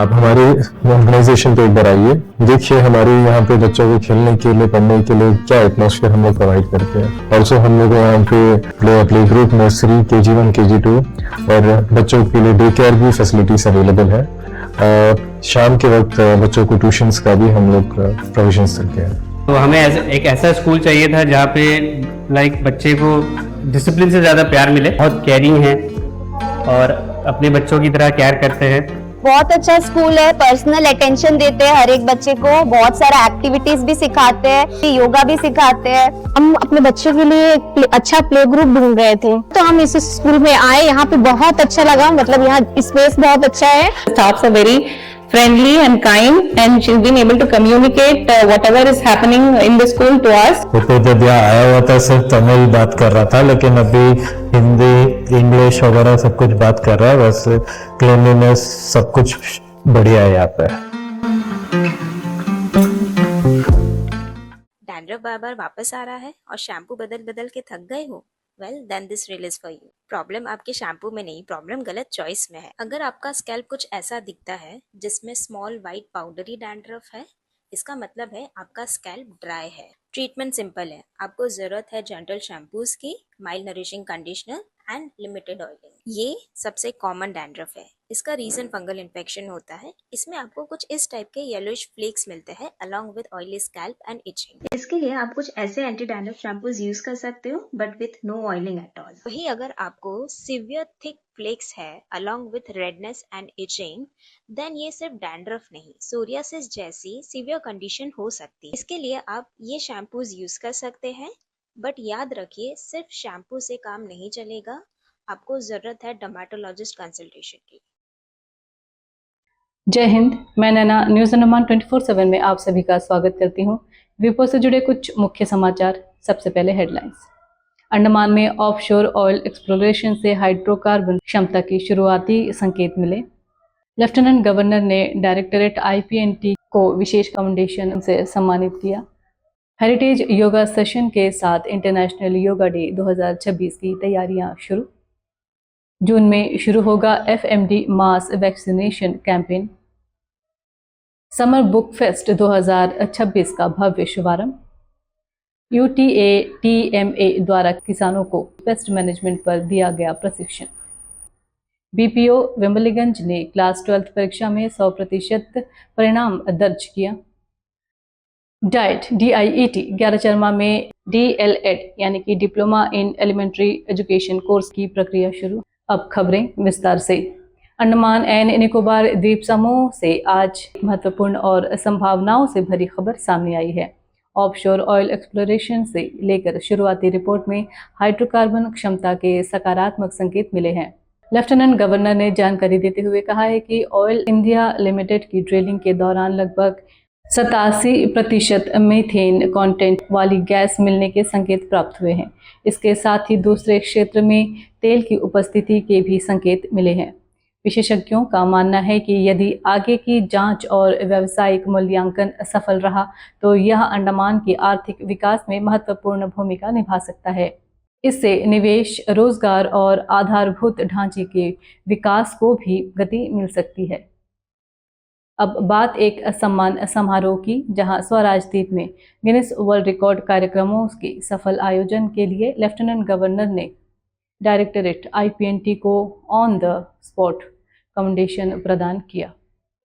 आप हमारे ऑर्गेनाइजेशन पे एक बार आइए, देखिए हमारे यहाँ पे बच्चों को खेलने के लिए, पढ़ने के लिए क्या एटमॉस्फेयर हम लोग प्रोवाइड करते हैं। ऑल्सो हम लोग यहाँ पे play group, nursery, KG1, KG2 और बच्चों के लिए डे केयर भी फैसिलिटीज अवेलेबल है। शाम के वक्त बच्चों को ट्यूशंस का भी हम लोग प्रोविजंस करते हैं। तो हमें एक ऐसा स्कूल चाहिए था जहाँ पे बच्चे को डिसिप्लिन से ज़्यादा प्यार मिले, बहुत केयरिंग है और अपने बच्चों की तरह केयर करते हैं। बहुत अच्छा स्कूल है, पर्सनल अटेंशन देते हैं हर एक बच्चे को, बहुत सारा एक्टिविटीज भी सिखाते हैं, योगा भी सिखाते हैं। हम अपने बच्चों के लिए अच्छा प्ले ग्रुप ढूंढ रहे थे तो हम इस स्कूल में आए, यहाँ पे बहुत अच्छा लगा, मतलब यहाँ स्पेस बहुत अच्छा है। Staffs are very friendly and kind and she's been able to communicate whatever is happening in the school to us. तो जब यहाँ आया हुआ था सिर्फ तमिल बात कर रहा था, लेकिन अभी हिंदी, इंग्लिश वगैरह सब कुछ बात कर रहा है। बस क्लीनलीनेस सब कुछ बढ़िया है यहाँ पे। डैंड्रफ बार बार वापस आ रहा है और शैम्पू बदल बदल के थक गए हो? Well then this reel is for you. Problem आपके शैम्पू में नहीं, प्रॉब्लम गलत चॉइस में है। अगर आपका स्कैल्प कुछ ऐसा दिखता है जिसमें स्मॉल वाइट पाउडरी डैंड्रफ है, इसका मतलब है आपका स्कैल्प ड्राई है। ट्रीटमेंट सिंपल है, आपको जरूरत है जेंटल शैम्पूज की, mild nourishing conditioner and limited oiling. ये सबसे कॉमन डैंड्रफ है। इसका रीजन फंगल इन्फेक्शन होता है। इसमें आपको कुछ इस टाइप के येलोइश फ्लेक्स मिलते हैं along with oily scalp and itching. इसके लिए आप कुछ ऐसे एंटी डैंड्रफ शैम्पूज यूज कर सकते हो but with no oiling at all. वही अगर आपको सिवियर थिक फ्लेक्स है along with redness and itching, then ये सिर्फ डैंड्रफ नहीं, सोरियासिस जैसी सिवियर कंडीशन हो सकती है। इसके लिए आप ये शैम्पूज यूज कर सकते हैं, बट याद रखिए सिर्फ शैम्पू से काम नहीं चलेगा, आपको जरूरत है डर्मेटोलॉजिस्ट कंसल्टेशन की। जय हिंद, मैं नैना न्यूज़ अंडमान 24/7 में आप सभी का स्वागत करती हूँ। विपो से जुड़े कुछ मुख्य समाचार। सबसे पहले हेडलाइंस। अंडमान में ऑफशोर ऑयल एक्सप्लोरेशन से हाइड्रोकार्बन क्षमता की शुरुआती संकेत मिले। लेफ्टिनेंट गवर्नर ने डायरेक्टरेट IPNT को विशेष फाउंडेशन से सम्मानित किया। हेरिटेज योगा सेशन के साथ इंटरनेशनल योगा डे 2026 की तैयारियां शुरू। जून में शुरू होगा FMD mass vaccination campaign. Summer book fest 2026 का भव्य शुभारंभ। UTATMA द्वारा किसानों को पेस्ट मैनेजमेंट पर दिया गया प्रशिक्षण। BPO विमलीगंज ने क्लास 12 परीक्षा में 100% परिणाम दर्ज किया। डाइट DIET 11 चरमा में DLED यानी कि diploma in elementary education course की प्रक्रिया शुरू। अब खबरें विस्तार से। अंडमान एंड निकोबार द्वीप समूह से आज महत्वपूर्ण और संभावनाओं से भरी खबर सामने आई है। ऑफशोर ऑयल एक्सप्लोरेशन से लेकर शुरुआती रिपोर्ट में हाइड्रोकार्बन क्षमता के सकारात्मक संकेत मिले हैं। लेफ्टिनेंट गवर्नर ने जानकारी देते हुए कहा है कि ऑयल इंडिया लिमिटेड की ड्रिलिंग के दौरान लगभग 87% मीथेन कंटेंट वाली गैस मिलने के संकेत प्राप्त हुए हैं। इसके साथ ही दूसरे क्षेत्र में तेल की उपस्थिति के भी संकेत मिले हैं। विशेषज्ञों का मानना है कि यदि आगे की जांच और व्यावसायिक मूल्यांकन सफल रहा तो यह अंडमान के आर्थिक विकास में महत्वपूर्ण भूमिका निभा सकता है। इससे निवेश, रोजगार और आधारभूत ढांचे के विकास को भी गति मिल सकती है। अब बात एक सम्मान समारोह की, जहां स्वराज द्वीप में गिनीज वर्ल्ड रिकॉर्ड कार्यक्रमों के सफल आयोजन के लिए लेफ्टिनेंट गवर्नर ने डायरेक्टरेट IPNT को ऑन द स्पॉट फाउंडेशन प्रदान किया।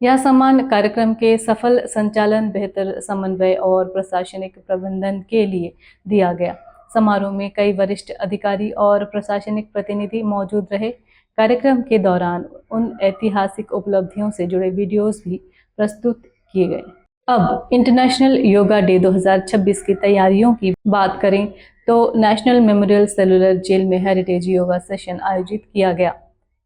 यह सम्मान कार्यक्रम के सफल संचालन, बेहतर समन्वय और प्रशासनिक प्रबंधन के लिए दिया गया। समारोह में कई वरिष्ठ अधिकारी और प्रशासनिक प्रतिनिधि मौजूद रहे। कार्यक्रम के दौरान उन ऐतिहासिक उपलब्धियों से जुड़े वीडियोस भी प्रस्तुत किए गए। अब इंटरनेशनल योगा डे 2026 की तैयारियों की बात करें तो नेशनल मेमोरियल सेलुलर जेल में हेरिटेज योगा सेशन आयोजित किया गया।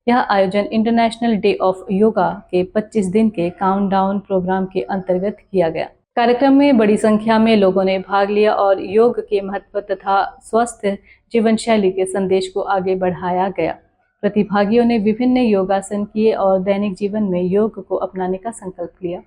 यह आयोजन इंटरनेशनल डे ऑफ योगा के 25 दिन के काउंटडाउन प्रोग्राम के अंतर्गत किया गया। कार्यक्रम में बड़ी संख्या में लोगों ने भाग लिया और योग के महत्व तथा स्वस्थ जीवन शैली के संदेश को आगे बढ़ाया गया। प्रतिभागियों ने विभिन्न योगासन किए और दैनिक जीवन में योग को अपनाने का संकल्प लिया।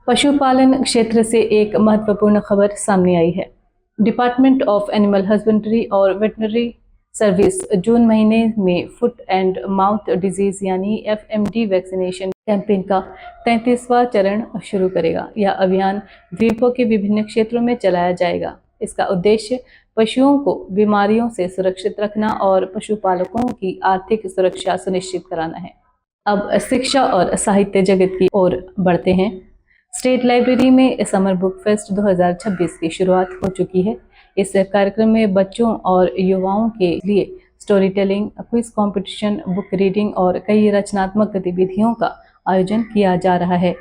पशुपालन क्षेत्र से एक महत्वपूर्ण खबर सामने आई है। डिपार्टमेंट ऑफ एनिमल हस्बेंड्री और वेटनरी सर्विस जून महीने में फुट एंड माउथ डिजीज यानी FMD वैक्सीनेशन कैंपेन का 33वां चरण शुरू करेगा। यह अभियान द्वीपों के विभिन्न क्षेत्रों में चलाया जाएगा। इसका उद्देश्य पशुओं को बीमारियों से सुरक्षित रखना और पशुपालकों की आर्थिक सुरक्षा सुनिश्चित कराना है। अब शिक्षा और साहित्य जगत की ओर बढ़ते हैं। स्टेट लाइब्रेरी में समर बुक फेस्ट 2026 की शुरुआत हो चुकी है। इस कार्यक्रम में बच्चों और युवाओं के लिए story telling, quiz competition, book reading और कई रचनात्मक गतिविधियों का आयोजन किया जा रहा है।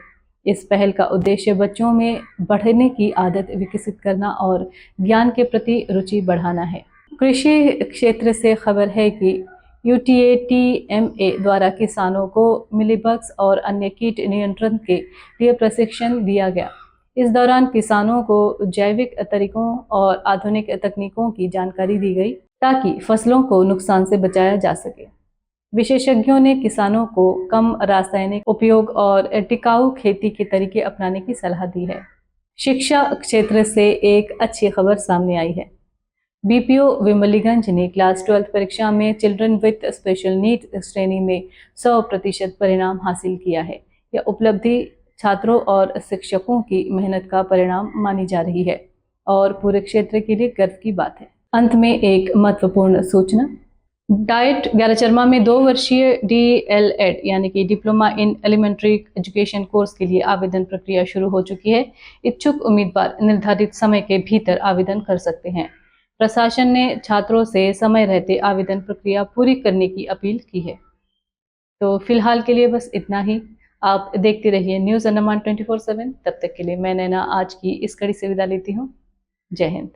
इस पहल का उद्देश्य बच्चों में पढ़ने की आदत विकसित करना और ज्ञान के प्रति रुचि बढ़ाना है। कृषि क्षेत्र से खबर है कि UTATMA द्वारा किसानों को मिलीबग्स और अन्य कीट नियंत्रण के लिए प्रशिक्षण दिया गया। इस दौरान किसानों को जैविक तरीकों और आधुनिक तकनीकों की जानकारी दी गई ताकि फसलों को नुकसान से बचाया जा सके। विशेषज्ञों ने किसानों को कम रासायनिक उपयोग और टिकाऊ खेती के तरीके अपनाने की सलाह दी है। शिक्षा क्षेत्र से एक अच्छी खबर सामने आई है। BPO विमलीगंज ने क्लास 12 परीक्षा में चिल्ड्रन विद स्पेशल नीड्स श्रेणी में 100% परिणाम हासिल किया है। यह उपलब्धि छात्रों और शिक्षकों की मेहनत का परिणाम मानी जा रही है और पूरे क्षेत्र के लिए गर्व की बात है। अंत में एक महत्वपूर्ण सूचना। डाइट ग्यारहचरमा में 2 वर्षीय DLED यानी कि diploma in elementary education course के लिए आवेदन प्रक्रिया शुरू हो चुकी है। इच्छुक उम्मीदवार निर्धारित समय के भीतर आवेदन कर सकते हैं। प्रशासन ने छात्रों से समय रहते आवेदन प्रक्रिया पूरी करने की अपील की है। तो फिलहाल के लिए बस इतना ही। आप देखते रहिए न्यूज़ अंडमान 24/7। तब तक के लिए मैं नैना आज की इस कड़ी से विदा लेती हूँ। जय हिंद।